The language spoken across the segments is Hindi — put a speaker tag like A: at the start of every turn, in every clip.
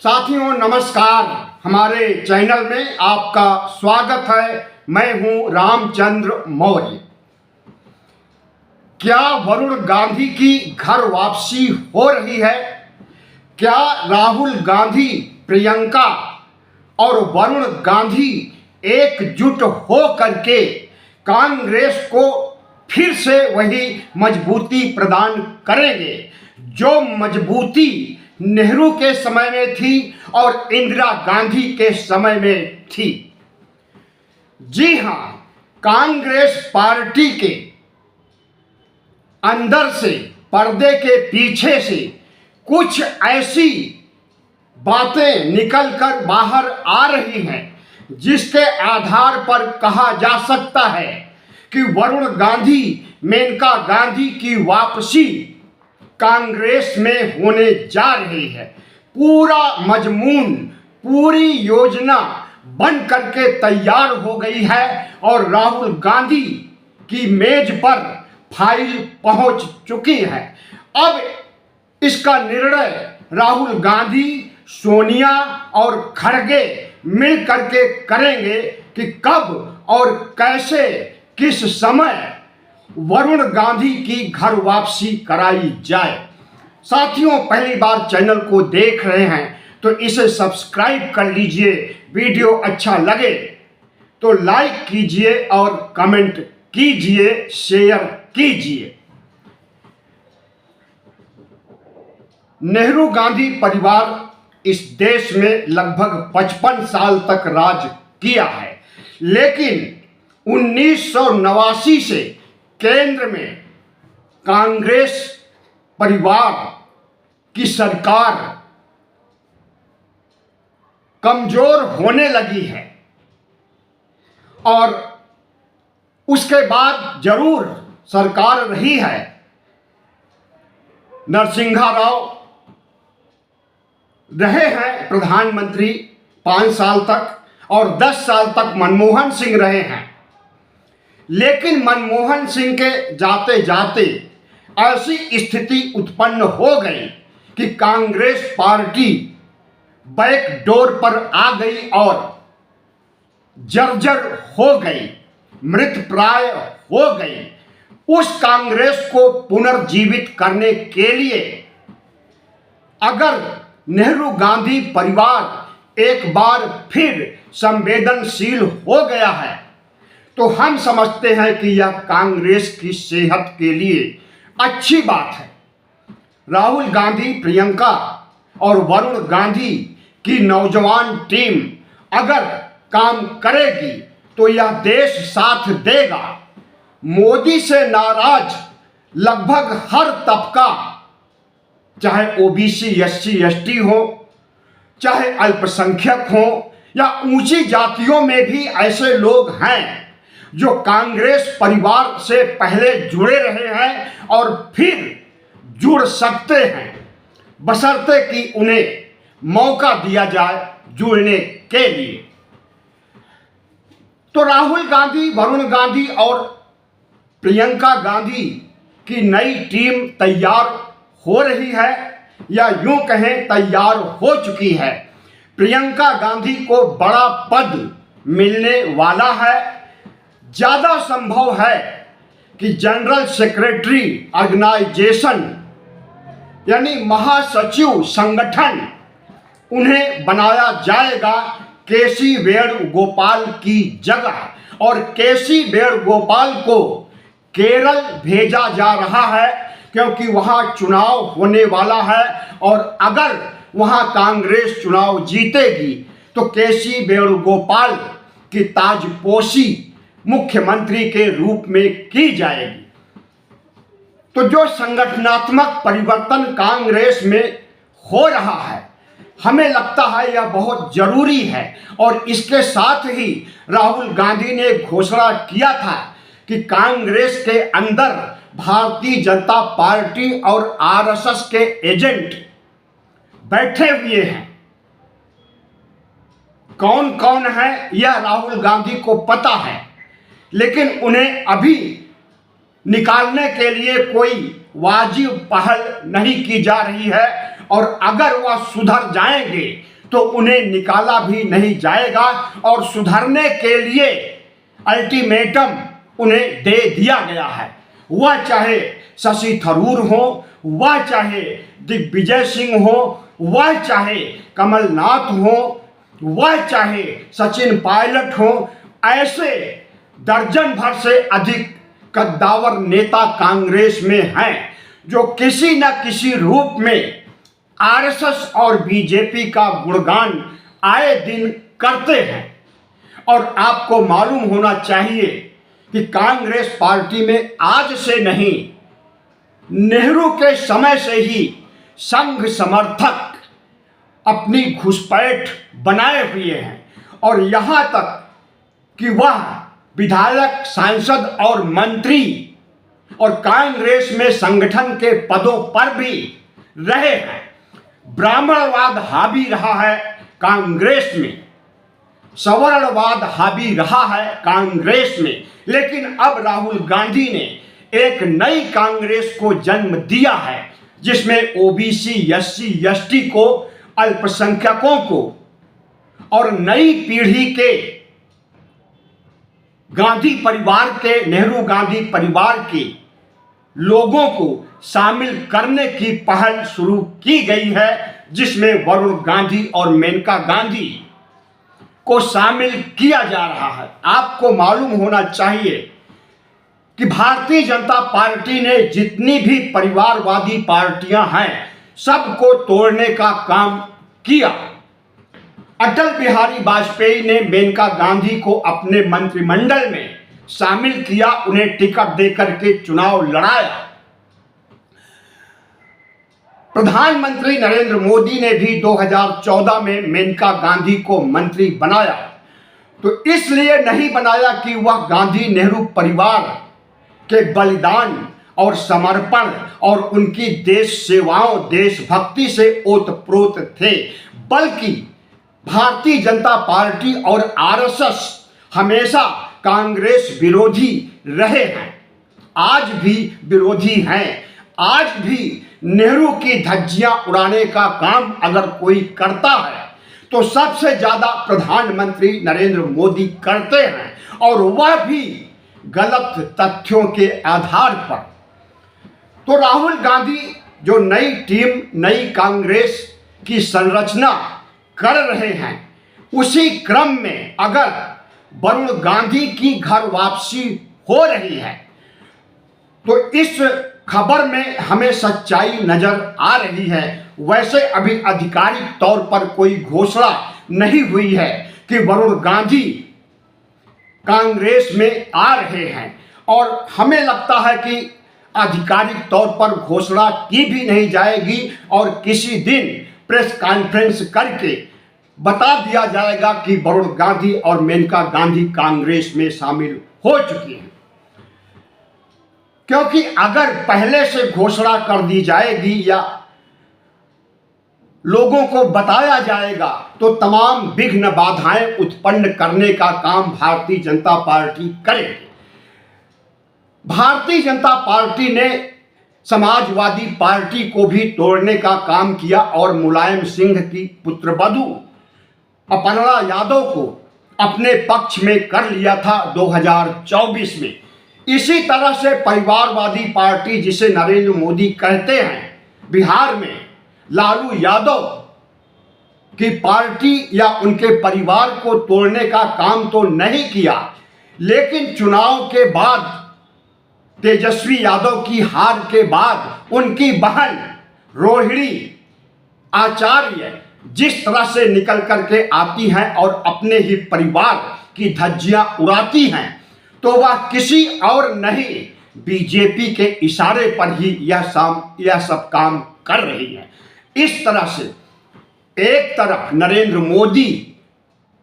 A: साथियों नमस्कार, हमारे चैनल में आपका स्वागत है। मैं हूं रामचंद्र मौर्य। क्या वरुण गांधी की घर वापसी हो रही है? क्या राहुल गांधी, प्रियंका और वरुण गांधी एकजुट हो करके कांग्रेस को फिर से वही मजबूती प्रदान करेंगे जो मजबूती नेहरू के समय में थी और इंदिरा गांधी के समय में थी? जी हां, कांग्रेस पार्टी के अंदर से, पर्दे के पीछे से कुछ ऐसी बातें निकलकर बाहर आ रही हैं जिसके आधार पर कहा जा सकता है कि वरुण गांधी, मेनका गांधी की वापसी कांग्रेस में होने जा रही है। पूरा मजमून, पूरी योजना बन करके तैयार हो गई है और राहुल गांधी की मेज पर फाइल पहुंच चुकी है। अब इसका निर्णय राहुल गांधी, सोनिया और खड़गे मिल करके करेंगे कि कब और कैसे, किस समय वरुण गांधी की घर वापसी कराई जाए। साथियों, पहली बार चैनल को देख रहे हैं तो इसे सब्सक्राइब कर लीजिए। वीडियो अच्छा लगे तो लाइक कीजिए और कमेंट कीजिए, शेयर कीजिए। नेहरू गांधी परिवार इस देश में लगभग 55 साल तक राज किया है, लेकिन 1989 से केंद्र में कांग्रेस परिवार की सरकार कमजोर होने लगी है और उसके बाद जरूर सरकार रही है नरसिंहा राव, रहे हैं प्रधानमंत्री 5 साल तक और 10 साल तक मनमोहन सिंह रहे हैं। लेकिन मनमोहन सिंह के जाते जाते ऐसी स्थिति उत्पन्न हो गई कि कांग्रेस पार्टी बैकडोर पर आ गई और जर्जर हो गई, मृतप्राय हो गई। उस कांग्रेस को पुनर्जीवित करने के लिए अगर नेहरू गांधी परिवार एक बार फिर संवेदनशील हो गया है तो हम समझते हैं कि यह कांग्रेस की सेहत के लिए अच्छी बात है। राहुल गांधी, प्रियंका और वरुण गांधी की नौजवान टीम अगर काम करेगी तो यह देश साथ देगा। मोदी से नाराज लगभग हर तबका, चाहे ओबीसी, एससी, एसटी हो, चाहे अल्पसंख्यक हो या ऊंची जातियों में भी ऐसे लोग हैं जो कांग्रेस परिवार से पहले जुड़े रहे हैं और फिर जुड़ सकते हैं, बशर्ते कि उन्हें मौका दिया जाए जुड़ने के लिए। तो राहुल गांधी, वरुण गांधी और प्रियंका गांधी की नई टीम तैयार हो रही है या यूं कहें तैयार हो चुकी है। प्रियंका गांधी को बड़ा पद मिलने वाला है। ज्यादा संभव है कि जनरल सेक्रेटरी ऑर्गेनाइजेशन यानी महासचिव संगठन उन्हें बनाया जाएगा केसी वेणुगोपाल की जगह। और केसी वेणुगोपाल को केरल भेजा जा रहा है क्योंकि वहां चुनाव होने वाला है और अगर वहां कांग्रेस चुनाव जीतेगी तो केसी वेणुगोपाल की ताजपोशी मुख्यमंत्री के रूप में की जाएगी। तो जो संगठनात्मक परिवर्तन कांग्रेस में हो रहा है, हमें लगता है यह बहुत जरूरी है। और इसके साथ ही राहुल गांधी ने घोषणा किया था कि कांग्रेस के अंदर भारतीय जनता पार्टी और आरएसएस के एजेंट बैठे हुए हैं। कौन कौन है यह राहुल गांधी को पता है, लेकिन उन्हें अभी निकालने के लिए कोई वाजिब पहल नहीं की जा रही है। और अगर वह सुधर जाएंगे तो उन्हें निकाला भी नहीं जाएगा और सुधरने के लिए अल्टीमेटम उन्हें दे दिया गया है। वह चाहे शशि थरूर हो, वह चाहे दिग्विजय सिंह हो, वह चाहे कमलनाथ हो, वह चाहे सचिन पायलट हो, ऐसे दर्जन भर से अधिक कद्दावर नेता कांग्रेस में हैं जो किसी न किसी रूप में आरएसएस और बीजेपी का गुणगान आए दिन करते हैं। और आपको मालूम होना चाहिए कि कांग्रेस पार्टी में आज से नहीं, नेहरू के समय से ही संघ समर्थक अपनी घुसपैठ बनाए हुए हैं और यहाँ तक कि वह विधायक, सांसद और मंत्री और कांग्रेस में संगठन के पदों पर भी रहे हैं। ब्राह्मणवाद हावी रहा है कांग्रेस में, सवर्णवाद हावी रहा है कांग्रेस में, लेकिन अब राहुल गांधी ने एक नई कांग्रेस को जन्म दिया है जिसमें ओबीसी, एससी, एसटी को, अल्पसंख्यकों को और नई पीढ़ी के गांधी परिवार के, नेहरू गांधी परिवार के लोगों को शामिल करने की पहल शुरू की गई है, जिसमें वरुण गांधी और मेनका गांधी को शामिल किया जा रहा है। आपको मालूम होना चाहिए कि भारतीय जनता पार्टी ने जितनी भी परिवारवादी पार्टियां हैं सबको तोड़ने का काम किया। अटल बिहारी वाजपेयी ने मेनका गांधी को अपने मंत्रिमंडल में शामिल किया, उन्हें टिकट देकर के चुनाव लड़ाया। प्रधानमंत्री नरेंद्र मोदी ने भी 2014 में मेनका गांधी को मंत्री बनाया, तो इसलिए नहीं बनाया कि वह गांधी नेहरू परिवार के बलिदान और समर्पण और उनकी देश सेवाओं, देशभक्ति से ओतप्रोत थे, बल्कि भारतीय जनता पार्टी और आरएसएस हमेशा कांग्रेस विरोधी रहे हैं, आज भी विरोधी हैं। आज भी नेहरू की धज्जियां उड़ाने का काम अगर कोई करता है तो सबसे ज्यादा प्रधानमंत्री नरेंद्र मोदी करते हैं, और वह भी गलत तथ्यों के आधार पर। तो राहुल गांधी जो नई टीम, नई कांग्रेस की संरचना कर रहे हैं, उसी क्रम में अगर वरुण गांधी की घर वापसी हो रही है तो इस खबर में हमें सच्चाई नजर आ रही है। वैसे अभी आधिकारिक तौर पर कोई घोषणा नहीं हुई है कि वरुण गांधी कांग्रेस में आ रहे हैं, और हमें लगता है कि आधिकारिक तौर पर घोषणा की भी नहीं जाएगी और किसी दिन प्रेस कॉन्फ्रेंस करके बता दिया जाएगा कि वरुण गांधी और मेनका गांधी कांग्रेस में शामिल हो चुकी हैं। क्योंकि अगर पहले से घोषणा कर दी जाएगी या लोगों को बताया जाएगा तो तमाम विघ्न बाधाएं उत्पन्न करने का काम भारतीय जनता पार्टी करेगी। भारतीय जनता पार्टी ने समाजवादी पार्टी को भी तोड़ने का काम किया और मुलायम सिंह की पुत्रवधू अपर्णा यादव को अपने पक्ष में कर लिया था 2024 में। इसी तरह से परिवारवादी पार्टी जिसे नरेंद्र मोदी कहते हैं, बिहार में लालू यादव की पार्टी या उनके परिवार को तोड़ने का काम तो नहीं किया, लेकिन चुनाव के बाद तेजस्वी यादव की हार के बाद उनकी बहन रोहिणी आचार्य जिस तरह से निकल करके आती हैं और अपने ही परिवार की धज्जियां उड़ाती हैं, तो वह किसी और नहीं बीजेपी के इशारे पर ही यह सब काम कर रही है। इस तरह से एक तरफ नरेंद्र मोदी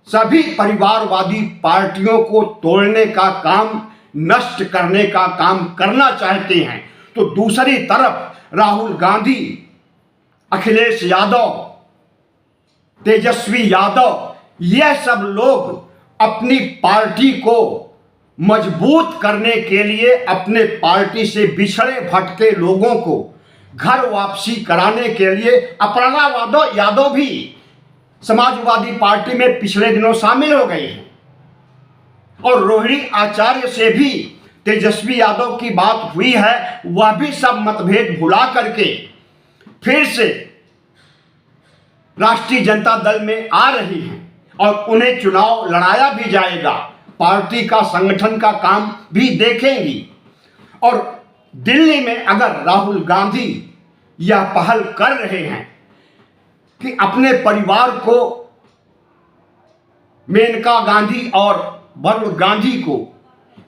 A: सभी परिवारवादी पार्टियों को तोड़ने का काम, नष्ट करने का काम करना चाहते हैं, तो दूसरी तरफ राहुल गांधी, अखिलेश यादव, तेजस्वी यादव, यह सब लोग अपनी पार्टी को मजबूत करने के लिए अपने पार्टी से बिछड़े भटके लोगों को घर वापसी कराने के लिए अपर्णा यादव भी समाजवादी पार्टी में पिछले दिनों शामिल हो गए हैं और रोहिणी आचार्य से भी तेजस्वी यादव की बात हुई है। वह भी सब मतभेद भुला करके फिर से राष्ट्रीय जनता दल में आ रही हैं और उन्हें चुनाव लड़ाया भी जाएगा, पार्टी का संगठन का काम भी देखेंगी। और दिल्ली में अगर राहुल गांधी यह पहल कर रहे हैं कि अपने परिवार को, मेनका गांधी और वरुण गांधी को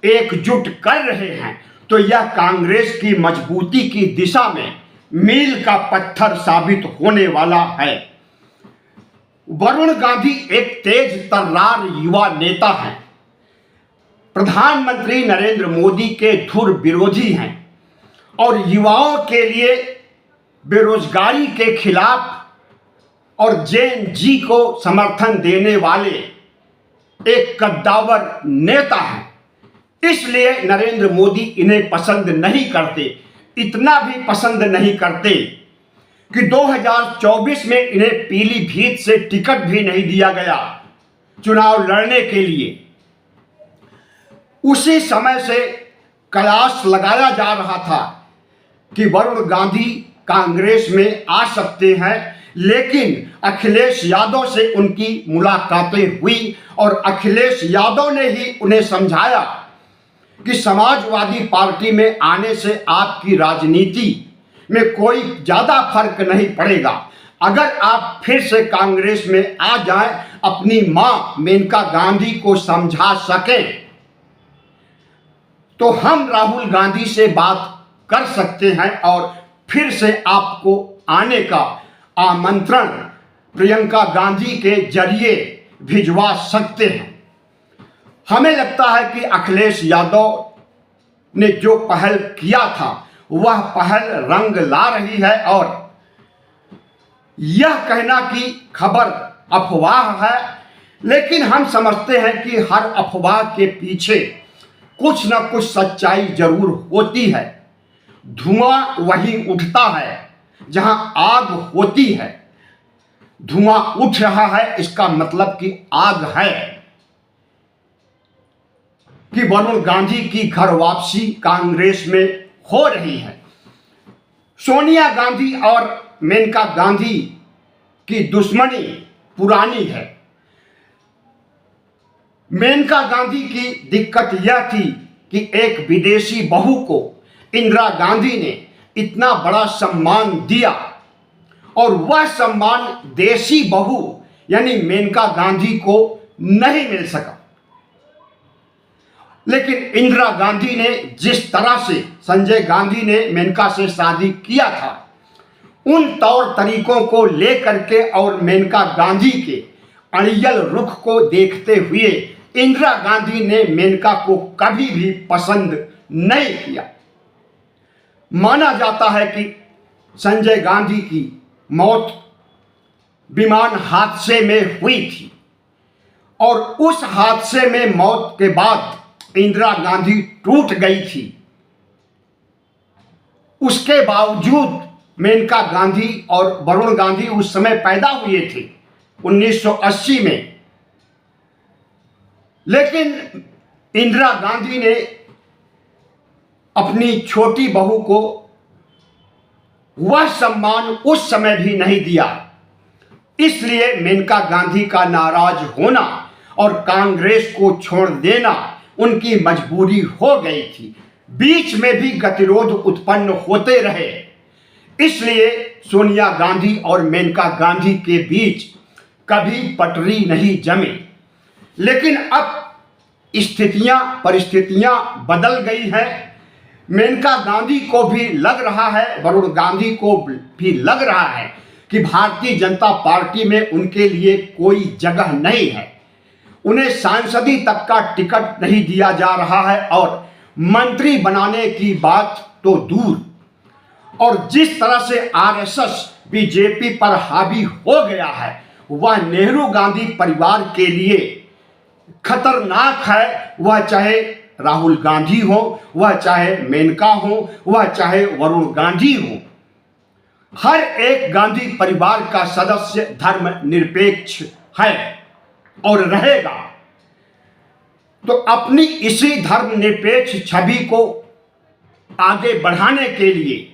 A: एकजुट कर रहे हैं, तो यह कांग्रेस की मजबूती की दिशा में मील का पत्थर साबित होने वाला है। वरुण गांधी एक तेज तर्रार युवा नेता हैं, प्रधानमंत्री नरेंद्र मोदी के धुर विरोधी हैं और युवाओं के लिए बेरोजगारी के खिलाफ और जेन जी को समर्थन देने वाले एक कद्दावर नेता हैं। इसलिए नरेंद्र मोदी इन्हें पसंद नहीं करते, इतना भी पसंद नहीं करते कि 2024 में इन्हें पीलीभीत से टिकट भी नहीं दिया गया चुनाव लड़ने के लिए। उसी समय से कयास लगाया जा रहा था कि वरुण गांधी कांग्रेस में आ सकते हैं, लेकिन अखिलेश यादव से उनकी मुलाकातें हुई और अखिलेश यादव ने ही उन्हें समझाया कि समाजवादी पार्टी में आने से आपकी राजनीति में कोई ज़्यादा फर्क नहीं पड़ेगा। अगर आप फिर से कांग्रेस में आ जाएं, अपनी मां मेनका गांधी को समझा सकें, तो हम राहुल गांधी से बात कर सकते हैं और फिर से आपको आने का आमंत्रण प्रियंका गांधी के जरिए भिजवा सकते हैं। हमें लगता है कि अखिलेश यादव ने जो पहल किया था वह पहल रंग ला रही है और यह कहना कि खबर अफवाह है, लेकिन हम समझते हैं कि हर अफवाह के पीछे कुछ न कुछ सच्चाई जरूर होती है। धुआं वहीं उठता है जहां आग होती है। धुआं उठ रहा है, इसका मतलब कि आग है कि वरुण गांधी की घर वापसी कांग्रेस में हो रही है। सोनिया गांधी और मेनका गांधी की दुश्मनी पुरानी है। मेनका गांधी की दिक्कत यह थी कि एक विदेशी बहू को इंदिरा गांधी ने इतना बड़ा सम्मान दिया और वह सम्मान देसी बहू यानी मेनका गांधी को नहीं मिल सका। लेकिन इंदिरा गांधी ने जिस तरह से संजय गांधी ने मेनका से शादी किया था, उन तौर तरीकों को लेकर के और मेनका गांधी के अड़ियल रुख को देखते हुए इंदिरा गांधी ने मेनका को कभी भी पसंद नहीं किया। माना जाता है कि संजय गांधी की मौत विमान हादसे में हुई थी और उस हादसे में मौत के बाद इंदिरा गांधी टूट गई थी। उसके बावजूद मेनका गांधी और वरुण गांधी उस समय पैदा हुए थे 1980 में, लेकिन इंदिरा गांधी ने अपनी छोटी बहू को वह सम्मान उस समय भी नहीं दिया। इसलिए मेनका गांधी का नाराज होना और कांग्रेस को छोड़ देना उनकी मजबूरी हो गई थी। बीच में भी गतिरोध उत्पन्न होते रहे, इसलिए सोनिया गांधी और मेनका गांधी के बीच कभी पटरी नहीं जमी। लेकिन अब परिस्थितियां बदल गई हैं। मेनका गांधी को भी लग रहा है, वरुण गांधी को भी लग रहा है कि भारतीय जनता पार्टी में उनके लिए कोई जगह नहीं है। उन्हें सांसदी तक का टिकट नहीं दिया जा रहा है और मंत्री बनाने की बात तो दूर। और जिस तरह से आरएसएस बीजेपी पर हावी हो गया है, वह नेहरू गांधी परिवार के लिए खतरनाक है। वह चाहे राहुल गांधी हो, वह चाहे मेनका हो, वह चाहे वरुण गांधी हो। हर एक गांधी परिवार का सदस्य धर्मनिरपेक्ष है और रहेगा। तो अपनी इसी धर्मनिरपेक्ष छवि को आगे बढ़ाने के लिए,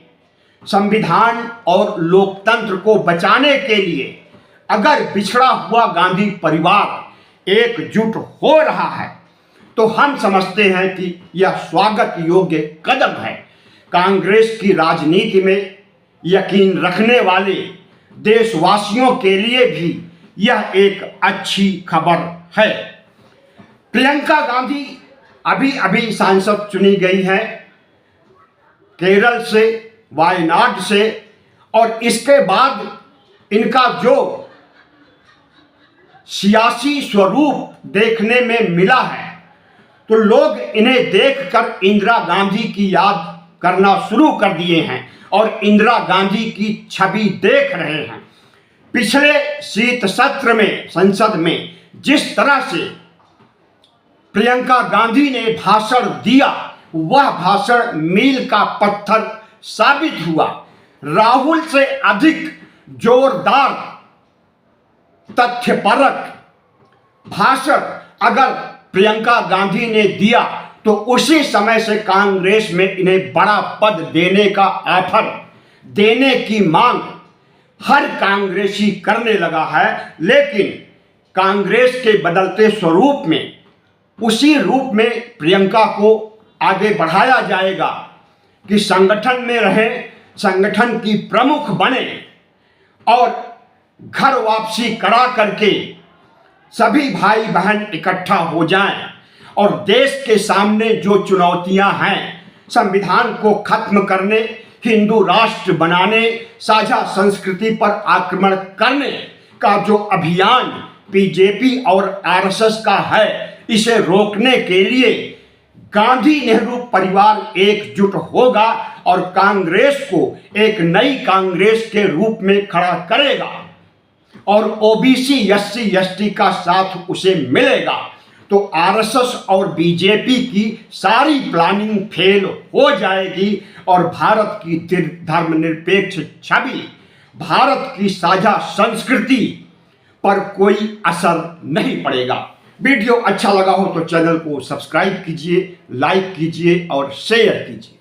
A: संविधान और लोकतंत्र को बचाने के लिए अगर बिछड़ा हुआ गांधी परिवार एकजुट हो रहा है तो हम समझते हैं कि यह स्वागत योग्य कदम है। कांग्रेस की राजनीति में यकीन रखने वाले देशवासियों के लिए भी यह एक अच्छी खबर है। प्रियंका गांधी अभी अभी सांसद चुनी गई हैं केरल से, वायनाड से, और इसके बाद इनका जो सियासी स्वरूप देखने में मिला है तो लोग इन्हें देखकर इंदिरा गांधी की याद करना शुरू कर दिए हैं और इंदिरा गांधी की छवि देख रहे हैं। पिछले शीत सत्र में संसद में जिस तरह से प्रियंका गांधी ने भाषण दिया, वह भाषण मील का पत्थर साबित हुआ। राहुल से अधिक जोरदार तथ्यपरक भाषण अगर प्रियंका गांधी ने दिया तो उसी समय से कांग्रेस में इन्हें बड़ा पद देने का ऑफर देने की मांग हर कांग्रेसी करने लगा है। लेकिन कांग्रेस के बदलते स्वरूप में उसी रूप में प्रियंका को आगे बढ़ाया जाएगा कि संगठन में रहे, संगठन की प्रमुख बने और घर वापसी करा करके सभी भाई बहन इकट्ठा हो जाएं और देश के सामने जो चुनौतियां हैं, संविधान को खत्म करने, हिंदू राष्ट्र बनाने, साझा संस्कृति पर आक्रमण करने का जो अभियान बीजेपी और आरएसएस का है, इसे रोकने के लिए गांधी नेहरू परिवार एकजुट होगा और कांग्रेस को एक नई कांग्रेस के रूप में खड़ा करेगा और ओबीसी एससी एसटी का साथ उसे मिलेगा। तो आरएसएस और बीजेपी की सारी प्लानिंग फेल हो जाएगी और भारत की धर्मनिरपेक्ष छवि, भारत की साझा संस्कृति पर कोई असर नहीं पड़ेगा। वीडियो अच्छा लगा हो तो चैनल को सब्सक्राइब कीजिए, लाइक कीजिए और शेयर कीजिए।